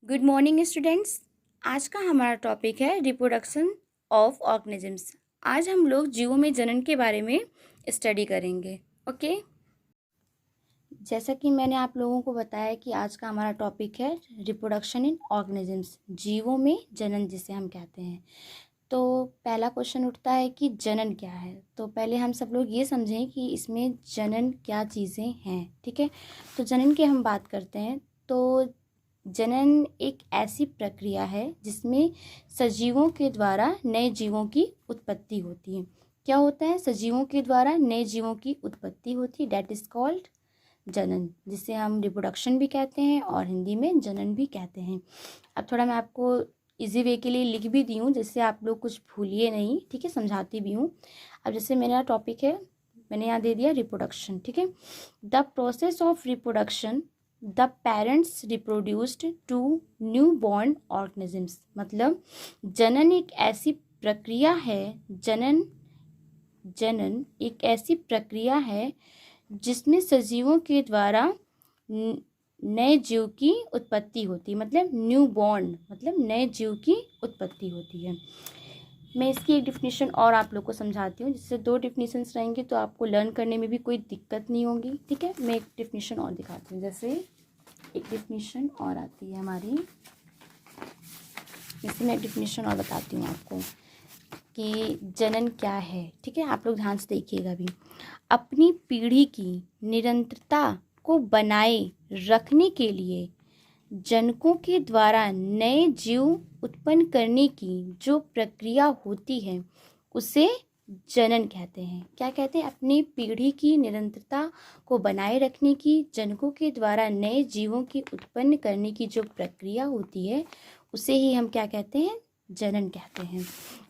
Good morning students. आज का हमारा टॉपिक है रिप्रोडक्शन ऑफ ऑर्गेनिजम्स। आज हम लोग जीवों में जनन के बारे में स्टडी करेंगे। ओके, जैसा कि मैंने आप लोगों को बताया कि आज का हमारा टॉपिक है रिप्रोडक्शन इन ऑर्गेनिजम्स, जीवों में जनन जिसे हम कहते हैं। तो पहला क्वेश्चन उठता है कि जनन क्या है। तो पहले हम सब लोग ये समझें कि इसमें जनन क्या चीज़ें हैं। ठीक है, तो जनन की हम बात करते हैं। तो जनन एक ऐसी प्रक्रिया है जिसमें सजीवों के द्वारा नए जीवों की उत्पत्ति होती है। क्या होता है? सजीवों के द्वारा नए जीवों की उत्पत्ति होती है, डेट इज कॉल्ड जनन, जिसे हम रिप्रोडक्शन भी कहते हैं और हिंदी में जनन भी कहते हैं। अब थोड़ा मैं आपको इजी वे के लिए लिख भी दी हूँ जिससे आप लोग कुछ भूलिए नहीं। ठीक है, समझाती भी हूँ। अब जैसे मेरा टॉपिक है, मैंने यहाँ दे दिया रिप्रोडक्शन। ठीक है, the process of reproduction the parents reproduced to new born organisms. मतलब जनन एक ऐसी प्रक्रिया है, जनन एक ऐसी प्रक्रिया है जिसमें सजीवों के द्वारा नए जीव की उत्पत्ति होती है। मतलब न्यू बॉर्न मतलब नए जीव की उत्पत्ति होती है। मैं इसकी एक डिफिनीशन और आप लोग को समझाती हूँ, जिससे दो डिफिनीशंस रहेंगी तो आपको लर्न करने में भी कोई दिक्कत नहीं होगी। ठीक है, मैं एक डिफिनीशन और दिखाती हूँ। जैसे एक डिफिनीशन और आती है हमारी, इससे मैं एक डिफिनीशन और बताती हूँ आपको कि जनन क्या है। ठीक है, आप लोग ध्यान से देखिएगा भी। अपनी पीढ़ी की निरंतरता को बनाए रखने के लिए जनकों के द्वारा नए जीव उत्पन्न करने की जो प्रक्रिया होती है उसे जनन कहते हैं। क्या कहते हैं? अपनी पीढ़ी की निरंतरता को बनाए रखने की जनकों के द्वारा नए जीवों की उत्पन्न करने की जो प्रक्रिया होती है उसे ही हम क्या कहते हैं? जनन कहते हैं।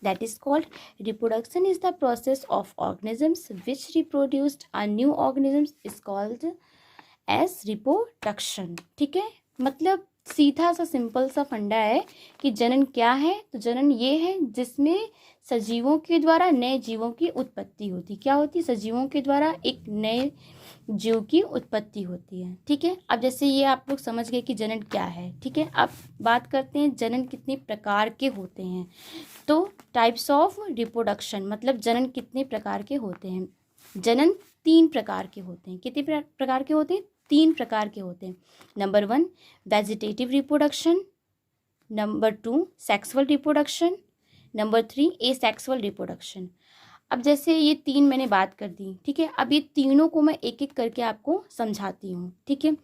That is called reproduction is the process of organisms which reproduced a new organisms is called as reproduction. ठीक है, मतलब सीधा सा सिंपल सा फंडा है कि जनन क्या है। तो जनन ये है जिसमें सजीवों के द्वारा नए जीवों की उत्पत्ति होती। क्या होती? सजीवों के द्वारा एक नए जीव की उत्पत्ति होती है। ठीक है, अब जैसे ये आप लोग समझ गए कि जनन क्या है। ठीक है, अब बात करते हैं जनन कितने प्रकार के होते हैं। तो टाइप्स ऑफ रिप्रोडक्शन मतलब जनन कितने प्रकार के होते हैं। जनन 3 प्रकार के होते हैं। कितने प्रकार के होते हैं? 3 प्रकार के होते हैं। Number 1 vegetative reproduction, number 2 sexual reproduction, number 3 asexual reproduction. अब जैसे ये 3 मैंने बात कर दी। ठीक है, अब ये तीनों को मैं एक एक करके आपको समझाती हूँ। ठीक है,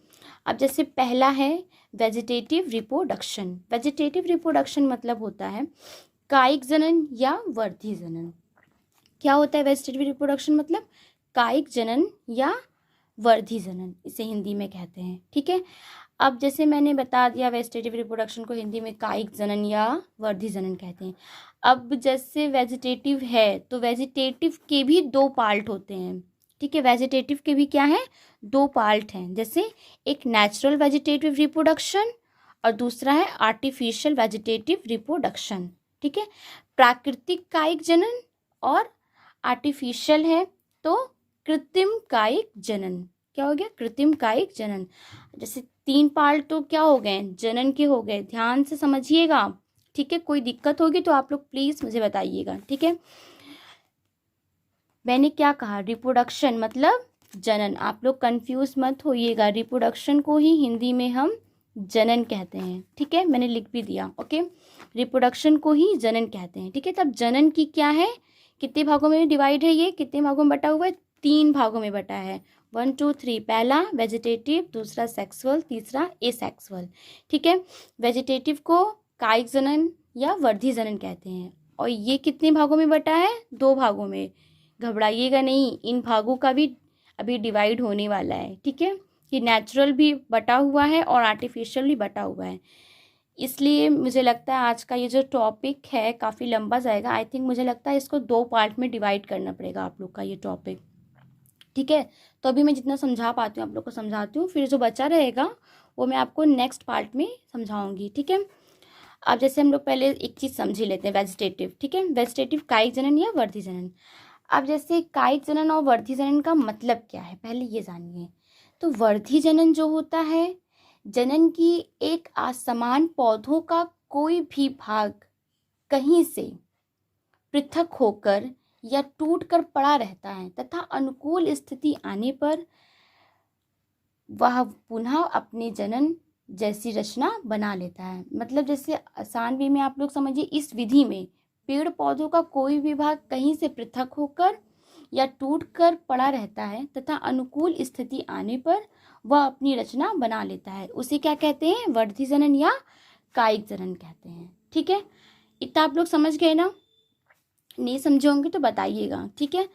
अब जैसे पहला है वेजिटेटिव रिप्रोडक्शन। वेजिटेटिव रिप्रोडक्शन मतलब होता है कायिक जनन या वर्धी जनन। क्या होता है वेजिटेटिव रिप्रोडक्शन? मतलब कायिक जनन या वर्धी जनन, इसे हिंदी में कहते हैं। ठीक है, अब जैसे मैंने बता दिया वेजिटेटिव रिप्रोडक्शन को हिंदी में कायिक जनन या वर्धी जनन कहते हैं। अब जैसे वेजिटेटिव है तो वेजिटेटिव के भी 2 पार्ट होते हैं। ठीक है, वेजिटेटिव के भी क्या है? 2 पार्ट हैं। जैसे एक नेचुरल वेजिटेटिव रिप्रोडक्शन और दूसरा है आर्टिफिशियल वेजिटेटिव रिप्रोडक्शन। ठीक है, प्राकृतिक कायिक जनन और आर्टिफिशियल है तो कृत्रिम कायिक जनन। क्या हो गया? कृत्रिम कायिक जनन। जैसे 3 पार्ट तो क्या हो गए? जनन के हो गए। ध्यान से समझिएगा। ठीक है, कोई दिक्कत होगी तो आप लोग प्लीज मुझे बताइएगा। ठीक है, मैंने क्या कहा? रिप्रोडक्शन मतलब जनन। आप लोग कंफ्यूज मत होइएगा, रिप्रोडक्शन को ही हिंदी में हम जनन कहते हैं। ठीक है, मैंने लिख भी दिया। ओके, रिप्रोडक्शन को ही जनन कहते हैं। ठीक है, तब जनन की क्या है? कितने भागों में डिवाइड है? ये कितने भागों में बटा हुआ है? 3 भागों में बटा है। 1 2 3। पहला वेजिटेटिव, दूसरा सेक्सुअल, तीसरा एसेक्सुअल। ठीक है, वेजिटेटिव को कायिक जनन या वर्धी जनन कहते हैं और ये कितने भागों में बटा है? 2 भागों में। घबराइएगा नहीं, इन भागों का भी अभी डिवाइड होने वाला है। ठीक है, कि नेचुरल भी बटा हुआ है और आर्टिफिशियल भी बटा हुआ है। इसलिए मुझे लगता है आज का ये जो टॉपिक है काफ़ी लंबा जाएगा। आई थिंक मुझे लगता है इसको 2 पार्ट में डिवाइड करना पड़ेगा आप लोग का ये टॉपिक। ठीक है, तो अभी मैं जितना समझा पाती हूँ आप लोग को समझाती हूँ, फिर जो बचा रहेगा वो मैं आपको नेक्स्ट पार्ट में समझाऊंगी। ठीक है, अब जैसे हम लोग पहले एक चीज़ समझ ही लेते हैं, वेजिटेटिव। ठीक है, वेजिटेटिव कायिक जनन या वर्धी जनन। अब जैसे कायिक जनन और वर्धी जनन का मतलब क्या है पहले ये जानिए। तो वर्धी जनन जो होता है जनन की एक असमान पौधों का कोई भी भाग कहीं से पृथक होकर या टूटकर पड़ा रहता है तथा अनुकूल स्थिति आने पर वह पुनः अपने जनन जैसी रचना बना लेता है। मतलब जैसे आसान वे में आप लोग समझिए, इस विधि में पेड़ पौधों का कोई भी भाग कहीं से पृथक होकर या टूटकर पड़ा रहता है तथा अनुकूल स्थिति आने पर वह अपनी रचना बना लेता है। उसे क्या कहते हैं? वर्धी जनन या कायिक जनन कहते हैं। ठीक है, इतना आप लोग समझ गए ना? नहीं समझे होंगे तो बताइएगा। ठीक है,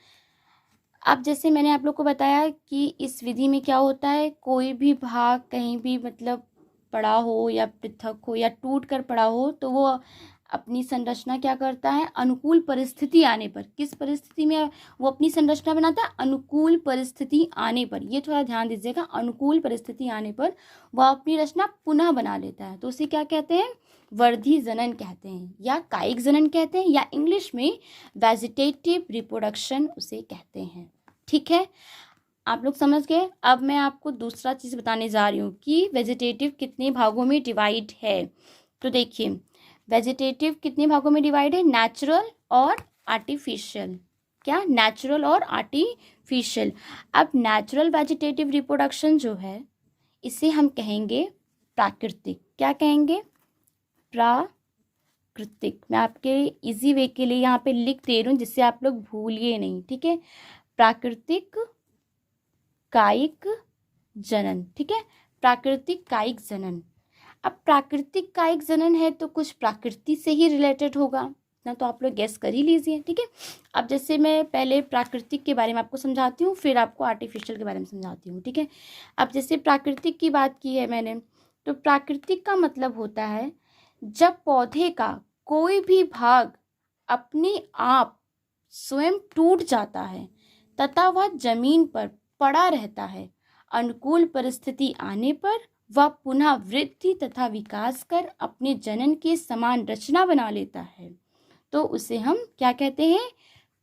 अब जैसे मैंने आप लोग को बताया कि इस विधि में क्या होता है, कोई भी भाग कहीं भी मतलब पड़ा हो या पृथक हो या टूट कर पड़ा हो तो वो अपनी संरचना क्या करता है? अनुकूल परिस्थिति आने पर। किस परिस्थिति में वो अपनी संरचना बनाता है? अनुकूल परिस्थिति आने पर। ये थोड़ा ध्यान दीजिएगा, अनुकूल परिस्थिति आने पर वह अपनी रचना पुनः बना लेता है। तो उसे क्या कहते हैं? वर्धी जनन कहते हैं या कायिक जनन कहते हैं या इंग्लिश में वेजिटेटिव रिप्रोडक्शन उसे कहते हैं। ठीक है, आप लोग समझ गए। अब मैं आपको दूसरा चीज़ बताने जा रही हूँ कि वेजिटेटिव कितने भागों में डिवाइड है। तो देखिए, वेजिटेटिव कितने भागों में डिवाइड है? नेचुरल और आर्टिफिशियल। क्या? नेचुरल और आर्टिफिशियल। अब नेचुरल वेजिटेटिव रिप्रोडक्शन जो है इसे हम कहेंगे प्राकृतिक। क्या कहेंगे? प्राकृतिक। मैं आपके इजी वे के लिए यहाँ पे लिख दे रही हूँ जिससे आप लोग भूलिए नहीं। ठीक है, प्राकृतिक कायिक जनन। ठीक है, प्राकृतिक कायिक जनन। अब प्राकृतिक कायिक जनन है तो कुछ प्रकृति से ही रिलेटेड होगा ना, तो आप लोग गेस कर ही लीजिए। ठीक है, अब जैसे मैं पहले प्राकृतिक के बारे में आपको समझाती हूँ, फिर आपको आर्टिफिशियल के बारे में समझाती हूँ। ठीक है, अब जैसे प्राकृतिक की बात की है मैंने, तो प्राकृतिक का मतलब होता है जब पौधे का कोई भी भाग अपने आप स्वयं टूट जाता है तथा वह जमीन पर पड़ा रहता है, अनुकूल परिस्थिति आने पर वह पुनः वृद्धि तथा विकास कर अपने जनन के समान रचना बना लेता है, तो उसे हम क्या कहते हैं?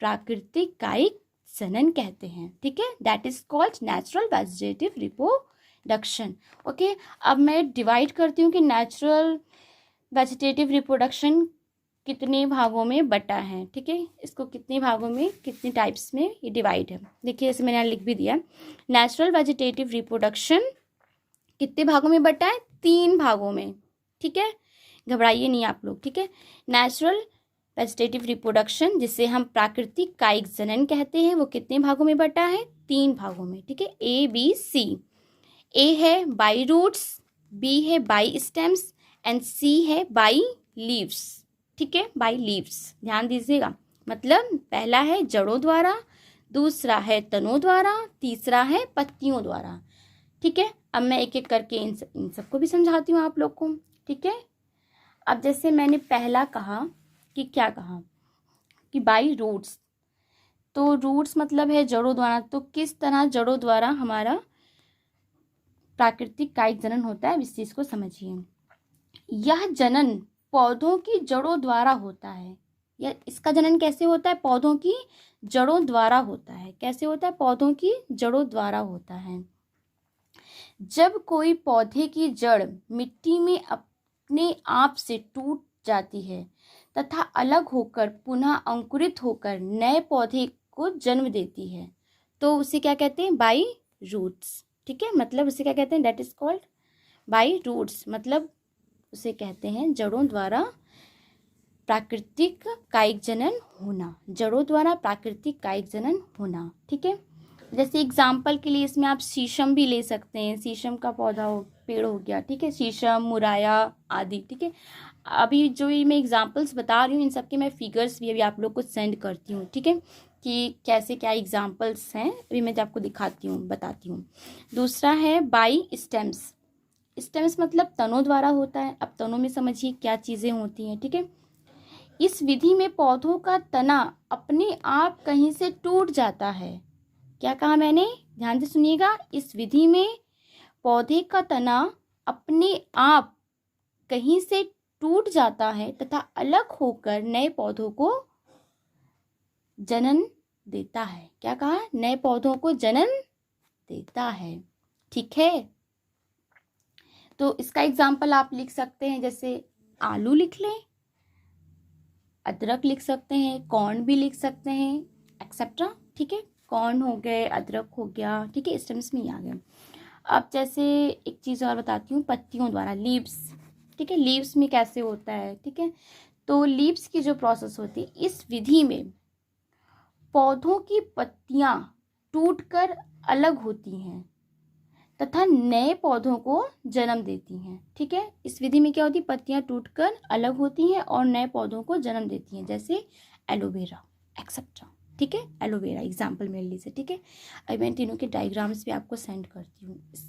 प्राकृतिक कायिक जनन कहते हैं। ठीक है, that is called natural vegetative reproduction. Okay, अब मैं डिवाइड करती हूँ कि नेचुरल वेजिटेटिव रिप्रोडक्शन कितने भागों में बटा है। ठीक है, इसको कितने भागों में, कितने टाइप्स में ये डिवाइड है। देखिए, जैसे मैंने लिख भी दिया, नेचुरल वेजिटेटिव रिप्रोडक्शन कितने भागों में बटा है? 3 भागों में। ठीक है, घबराइए नहीं आप लोग। ठीक है, नेचुरल वेजिटेटिव रिप्रोडक्शन जिसे हम प्राकृतिक कायिक जनन कहते हैं वो कितने भागों में बटा है? 3 भागों में। ठीक है, ABC। ए है बाई रूट्स, बी है बाई स्टेम्स एंड सी है बाई लीव्स। ठीक है, बाई लीव्स। ध्यान दीजिएगा, मतलब पहला है जड़ों द्वारा, दूसरा है तनों द्वारा, तीसरा है पत्तियों द्वारा। ठीक है, अब मैं एक एक करके इन सबको भी समझाती हूँ आप लोग को। ठीक है, अब जैसे मैंने पहला कहा कि क्या कहा कि बाई रूट्स, तो रूट्स मतलब है जड़ों द्वारा। तो किस तरह जड़ों द्वारा हमारा प्राकृतिक कायिक जनन होता है, इस चीज को समझिए। यह जनन पौधों की जड़ों द्वारा होता है। या इसका जनन कैसे होता है? पौधों की जड़ों द्वारा होता है। कैसे होता है? पौधों की जड़ों द्वारा होता है। जब कोई पौधे की जड़ मिट्टी में अपने आप से टूट जाती है तथा अलग होकर पुनः अंकुरित होकर नए पौधे को जन्म देती है, तो उसे क्या कहते हैं? By roots. ठीक है, मतलब उसे क्या कहते हैं? That is called by roots. मतलब उसे कहते हैं जड़ों द्वारा प्राकृतिक कायिक जनन होना। जड़ों द्वारा प्राकृतिक कायिक जनन होना। ठीक है, जैसे एग्जाम्पल के लिए इसमें आप शीशम भी ले सकते हैं। शीशम का पौधा हो, पेड़ हो गया। ठीक है, शीशम, मुराया आदि। ठीक है, अभी जो ये मैं एग्जाम्पल्स बता रही हूँ इन सबके मैं फिगर्स भी अभी आप लोग को सेंड करती हूँ। ठीक है, कि कैसे क्या एग्जाम्पल्स हैं अभी मैं आपको दिखाती हूँ, बताती हूँ। दूसरा है बाई स्टेम्स। स्टेम्स मतलब तनों द्वारा होता है। अब तनों में समझिए क्या चीज़ें होती हैं। ठीक है, इस विधि में पौधों का तना अपने आप कहीं से टूट जाता है। क्या कहा मैंने? ध्यान से सुनिएगा, इस विधि में पौधे का तना अपने आप कहीं से टूट जाता है तथा अलग होकर नए पौधों को जन्म देता है। क्या कहा? नए पौधों को जन्म देता है। ठीक है, तो इसका एग्जाम्पल आप लिख सकते हैं, जैसे आलू लिख लें, अदरक लिख सकते हैं, कॉर्न भी लिख सकते हैं, एक्सेट्रा। ठीक है, कॉर्न हो गए, अदरक हो गया, ठीक है, इस टर्म्स में ही आ गए। अब जैसे एक चीज़ और बताती हूँ, पत्तियों द्वारा, लीव्स। ठीक है, लीव्स में कैसे होता है, ठीक है, तो लीव्स की जो प्रोसेस होती है, इस विधि में पौधों की पत्तियां टूटकर अलग होती हैं तथा नए पौधों को जन्म देती हैं। ठीक है, इस विधि में क्या होती है, पत्तियां टूटकर अलग होती हैं और नए पौधों को जन्म देती हैं, जैसे एलोवेरा एक्सेट्रा। ठीक है, एलोवेरा एग्जाम्पल मेरे लिए से। ठीक है, अभी मैं तीनों के डायग्राम्स भी आपको सेंड करती हूँ इस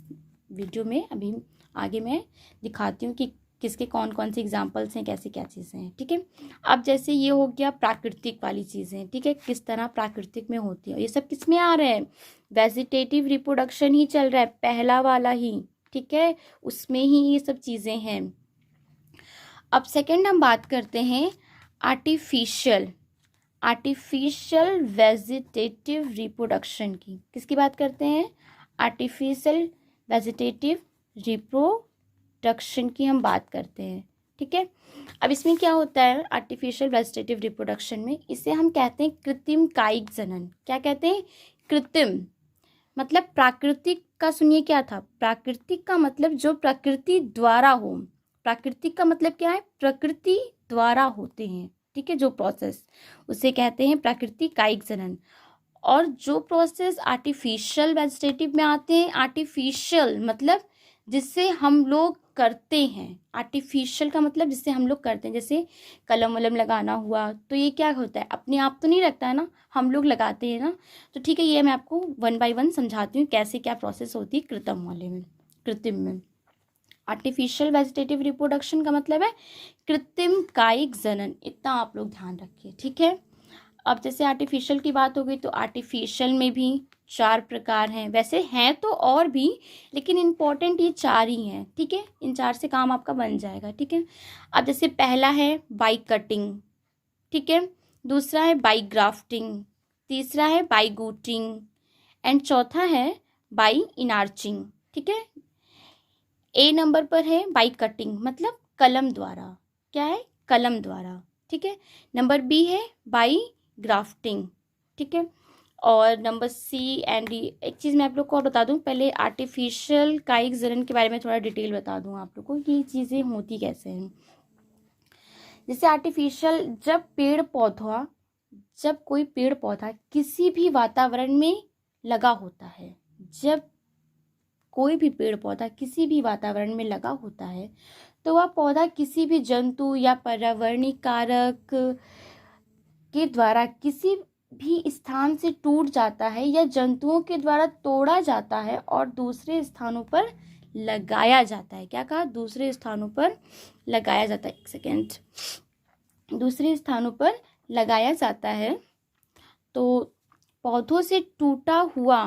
वीडियो में। अभी आगे मैं दिखाती हूँ कि किसके कौन कौन से एग्जाम्पल्स हैं, कैसे क्या चीज़ें हैं। ठीक है, अब जैसे ये हो गया प्राकृतिक वाली चीज़ें। ठीक है, किस तरह प्राकृतिक में होती है, ये सब किस में आ रहे हैं, वेजिटेटिव रिप्रोडक्शन ही चल रहा है, पहला वाला ही। ठीक है, उसमें ही ये सब चीज़ें हैं। अब सेकंड हम बात करते हैं आर्टिफिशियल वेजिटेटिव रिप्रोडक्शन की। किसकी बात करते हैं, आर्टिफिशियल वेजिटेटिव रिप्रोडक्शन की हम बात करते हैं। ठीक है, अब इसमें क्या होता है आर्टिफिशियल वेजिटेटिव रिप्रोडक्शन में, इसे हम कहते हैं कृत्रिम कायिक जनन। क्या कहते हैं, कृत्रिम मतलब प्राकृतिक का, सुनिए क्या था, प्राकृतिक का मतलब जो प्रकृति द्वारा हो। प्राकृतिक का मतलब क्या है, प्रकृति द्वारा होते हैं। ठीक है, जो प्रोसेस, उसे कहते हैं प्राकृतिक कायिक जनन। और जो प्रोसेस आर्टिफिशियल वेजिटेटिव में आते हैं, आर्टिफिशियल मतलब जिससे हम लोग करते हैं, आर्टिफिशियल का मतलब जिससे हम लोग करते हैं, जैसे कलम वलम लगाना हुआ, तो ये क्या होता है, अपने आप तो नहीं लगता है ना, हम लोग लगाते हैं ना। तो ठीक है, ये मैं आपको 1 बाय 1 समझाती हूँ कैसे क्या प्रोसेस होती है कृत्रिम वाले में, कृत्रिम में। आर्टिफिशियल वेजिटेटिव रिप्रोडक्शन का मतलब है कृत्रिम कायिक जनन, इतना आप लोग ध्यान रखिए। ठीक है, अब जैसे आर्टिफिशियल की बात हो गई, तो आर्टिफिशियल में भी 4 प्रकार हैं, वैसे हैं तो और भी, लेकिन इम्पोर्टेंट ये 4 ही हैं। ठीक है, इन 4 से काम आपका बन जाएगा। ठीक है, अब जैसे पहला है बाई कटिंग, ठीक है, दूसरा है बाई ग्राफ्टिंग, तीसरा है बाई गूटिंग एंड चौथा है बाई इनार्चिंग। ठीक है, ए नंबर पर है बाई कटिंग मतलब कलम द्वारा, क्या है, कलम द्वारा। ठीक है, नंबर बी है बाई ग्राफ्टिंग। ठीक है, और नंबर सी एंड डी। एक चीज़ मैं आप लोग को और बता दूं, पहले आर्टिफिशियल कायिक जनन के बारे में थोड़ा डिटेल बता दूं आप लोग को कि ये चीज़ें होती कैसे हैं। जैसे आर्टिफिशियल, जब कोई पेड़ पौधा किसी भी वातावरण में लगा होता है, जब कोई भी पेड़ पौधा किसी भी वातावरण में लगा होता है, तो वह पौधा किसी भी जंतु या पर्यावरणीय कारक के द्वारा किसी भी स्थान से टूट जाता है या जंतुओं के द्वारा तोड़ा जाता है और दूसरे स्थानों पर लगाया जाता है। क्या कहा, दूसरे स्थानों पर लगाया जाता है, एक सेकेंड, दूसरे स्थानों पर लगाया जाता है। तो पौधों से टूटा हुआ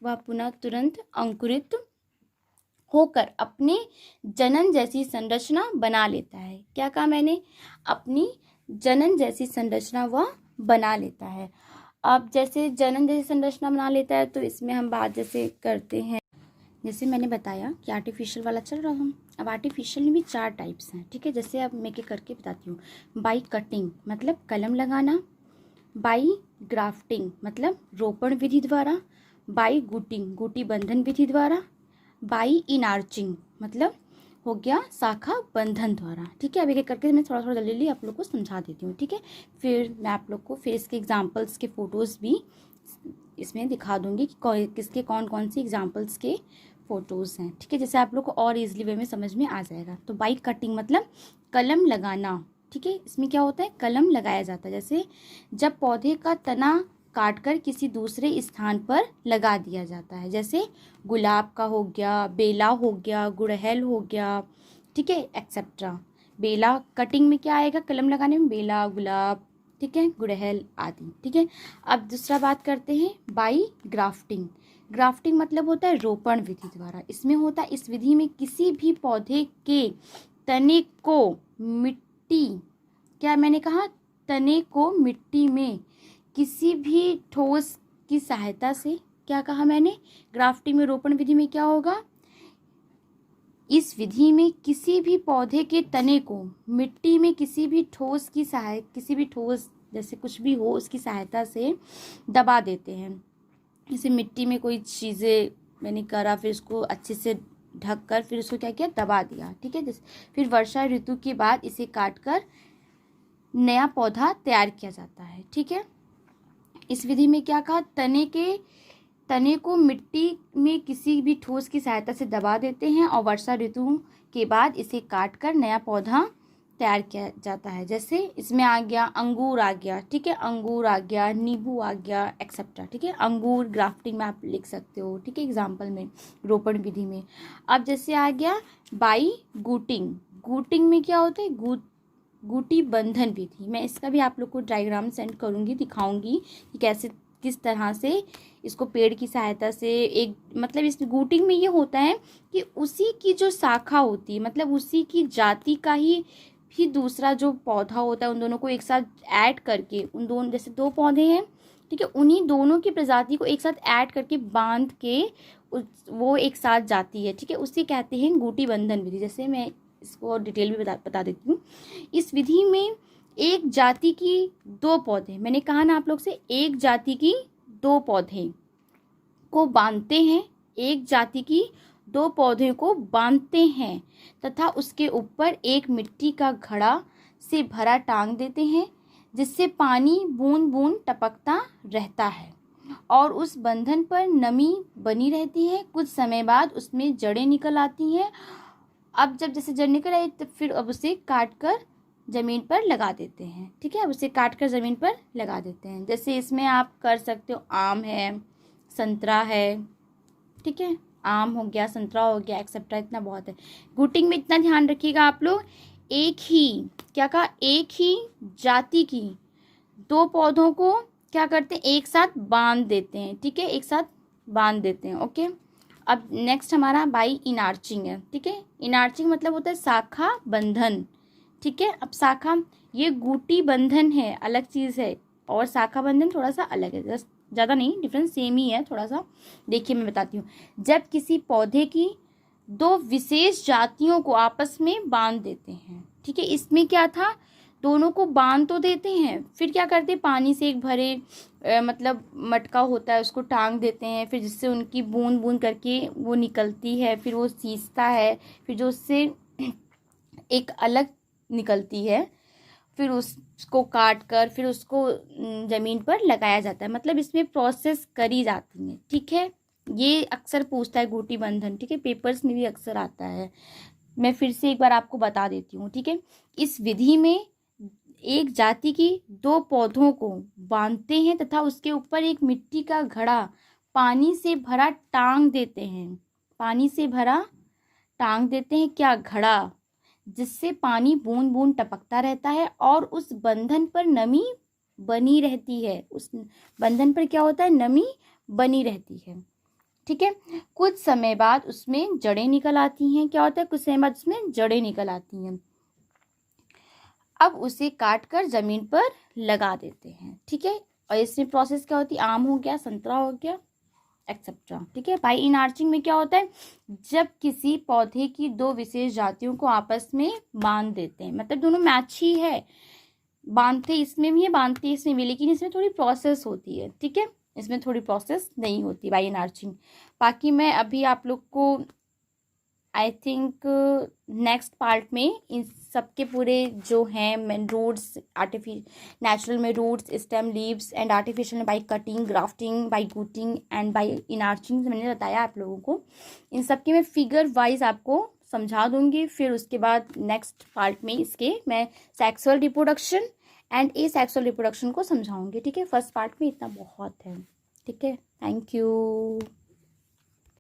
वह पुनः तुरंत अंकुरित होकर अपने जनन जैसी संरचना बना लेता है। क्या कहा मैंने, अपनी जनन जैसी संरचना वह बना लेता है। अब जैसे जनन जैसी संरचना बना लेता है, तो इसमें हम बात जैसे करते हैं, जैसे मैंने बताया कि आर्टिफिशियल वाला चल रहा हूँ। अब आर्टिफिशियल में भी 4 टाइप्स हैं। ठीक है, जैसे अब मैं करके बताती हूँ। बाई कटिंग मतलब कलम लगाना, बाई ग्राफ्टिंग मतलब रोपण विधि द्वारा, बाई गुटिंग गुटी बंधन विधि द्वारा, बाई इनार्चिंग मतलब हो गया शाखा बंधन द्वारा। ठीक है, अब एक करके मैं थोड़ा थोड़ा जल्दी आप लोग को समझा देती हूँ। ठीक है, फिर मैं आप लोग को फेस के एग्जाम्पल्स के फ़ोटोज़ भी इसमें दिखा दूंगी कि किसके कौन कौन सी एग्जाम्पल्स के फ़ोटोज़ हैं। ठीक है, जैसे आप लोग को और ईजिली वे में समझ में आ जाएगा। तो बाई कटिंग मतलब कलम लगाना। ठीक है, इसमें क्या होता है, कलम लगाया जाता है। जैसे जब पौधे का तना काटकर किसी दूसरे स्थान पर लगा दिया जाता है, जैसे गुलाब का हो गया, बेला हो गया, गुड़हल हो गया, ठीक है, एक्सेट्रा। बेला कटिंग में क्या आएगा, कलम लगाने में बेला, गुलाब, ठीक है, गुड़हल आदि। ठीक है, अब दूसरा बात करते हैं बाई ग्राफ्टिंग। ग्राफ्टिंग मतलब होता है रोपण विधि द्वारा। इसमें होता है, इस विधि में किसी भी पौधे के तने को मिट्टी, क्या मैंने कहा, तने को मिट्टी में किसी भी ठोस की सहायता से, क्या कहा मैंने, ग्राफ्टिंग में रोपण विधि में क्या होगा, इस विधि में किसी भी पौधे के तने को मिट्टी में किसी भी ठोस जैसे कुछ भी हो उसकी सहायता से दबा देते हैं। जैसे मिट्टी में कोई चीज़ें मैंने करा, फिर उसको अच्छे से ढक कर फिर उसको क्या किया, दबा दिया, ठीक है। फिर वर्षा ऋतु के बाद इसे काट कर नया पौधा तैयार किया जाता है, ठीक है। इस विधि में क्या कहा, तने को मिट्टी में किसी भी ठोस की सहायता से दबा देते हैं और वर्षा ऋतु के बाद इसे काट कर नया पौधा तैयार किया जाता है। जैसे इसमें आ गया अंगूर आ गया, ठीक है, अंगूर आ गया, नींबू आ गया, एक्सेट्रा, ठीक है। अंगूर ग्राफ्टिंग में आप लिख सकते हो, ठीक है, एग्जाम्पल में, रोपण विधि में। अब जैसे आ गया बाई गूटिंग। गूटिंग में क्या होता है, गूटी बंधन विधि। मैं इसका भी आप लोग को डायग्राम सेंड करूँगी, दिखाऊंगी कि कैसे किस तरह से इसको पेड़ की सहायता से एक, मतलब इस गूटिंग में ये होता है कि उसी की जो शाखा होती है, मतलब उसी की जाति का ही दूसरा जो पौधा होता है, उन दोनों को एक साथ ऐड करके, उन दोनों, जैसे दो पौधे हैं, ठीक है, उन्हीं दोनों की प्रजाति को एक साथ ऐड करके बांध के वो एक साथ जाती है, ठीक है, उसे कहते हैं गूटी बंधन विधि। जैसे मैं इसको डिटेल में बता देती हूँ। इस विधि में एक जाति की दो पौधे, मैंने कहा ना आप लोग से, एक जाति की दो पौधे को बांधते हैं, एक जाति की दो पौधे को बांधते हैं तथा उसके ऊपर एक मिट्टी का घड़ा से भरा टांग देते हैं, जिससे पानी बूंद बूंद टपकता रहता है और उस बंधन पर नमी बनी रहती है। कुछ समय बाद उसमें जड़ें निकल आती हैं। अब जब जैसे जड़ निकल आई तो फिर अब उसे काट कर ज़मीन पर लगा देते हैं, ठीक है, अब उसे काट कर ज़मीन पर लगा देते हैं। जैसे इसमें आप कर सकते हो, आम है, संतरा है, ठीक है, आम हो गया, संतरा हो गया, एक्सेट्रा, इतना बहुत है। गूटिंग में इतना ध्यान रखिएगा आप लोग, एक ही, क्या कहा, एक ही जाति की दो पौधों को क्या करते हैं, एक साथ बांध देते हैं, ठीक है, एक साथ बांध देते हैं, ओके। अब नेक्स्ट हमारा बाई इनार्चिंग है, ठीक है। इनार्चिंग मतलब होता है शाखा बंधन, ठीक है। अब शाखा, ये गूटी बंधन है, अलग चीज़ है, और शाखा बंधन थोड़ा सा अलग है, जस्ट ज़्यादा नहीं, डिफरेंस सेम ही है थोड़ा सा। देखिए मैं बताती हूँ। जब किसी पौधे की दो विशेष जातियों को आपस में बांध देते हैं, ठीक है, इसमें क्या था, दोनों को बांध तो देते हैं, फिर क्या करते हैं, पानी से एक भरे मतलब मटका होता है, उसको टांग देते हैं, फिर जिससे उनकी बूंद बूंद करके वो निकलती है, फिर वो सींचता है, फिर जो उससे एक अलग निकलती है, फिर उसको काट कर फिर उसको ज़मीन पर लगाया जाता है, मतलब इसमें प्रोसेस करी जाती है, ठीक है। ये अक्सर पूछता है गूटी बंधन, ठीक है, पेपर्स में भी अक्सर आता है। मैं फिर से एक बार आपको बता देती हूँ, ठीक है। इस विधि में एक जाति की दो पौधों को बांधते हैं तथा उसके ऊपर एक मिट्टी का घड़ा पानी से भरा टांग देते हैं, पानी से भरा टांग देते हैं, क्या, घड़ा, जिससे पानी बूंद बूंद टपकता रहता है और उस बंधन पर नमी बनी रहती है, उस बंधन पर क्या होता है, नमी बनी रहती है, ठीक है। कुछ समय बाद उसमें जड़ें निकल आती हैं, क्या होता है, कुछ समय बाद उसमें जड़ें निकल आती हैं। अब उसे काट कर ज़मीन पर लगा देते हैं, ठीक है। और इसमें प्रोसेस क्या होती है, आम हो गया, संतरा हो गया, एक्सेट्रा, ठीक है। बाई इनार्चिंग में क्या होता है, जब किसी पौधे की दो विशेष जातियों को आपस में बांध देते हैं, मतलब दोनों मैच ही है, बांधते इसमें भी है, बांधते इसमें भी, लेकिन इसमें थोड़ी प्रोसेस होती है, ठीक है, इसमें थोड़ी प्रोसेस नहीं होती बाई इनार्चिंग। बाकी मैं अभी आप लोग को आई थिंक नेक्स्ट पार्ट में इन सबके पूरे जो हैं रूट्स, नेचुरल में roots, stem, leaves and artificial by cutting, grafting, by gooting and by inarching मैंने बताया आप लोगों को। इन सबके मैं फिगर वाइज आपको समझा दूंगी। फिर उसके बाद नेक्स्ट पार्ट में इसके मैं sexual reproduction and asexual reproduction को समझाऊंगी, ठीक है। फर्स्ट पार्ट में इतना बहुत है, ठीक है। Thank you.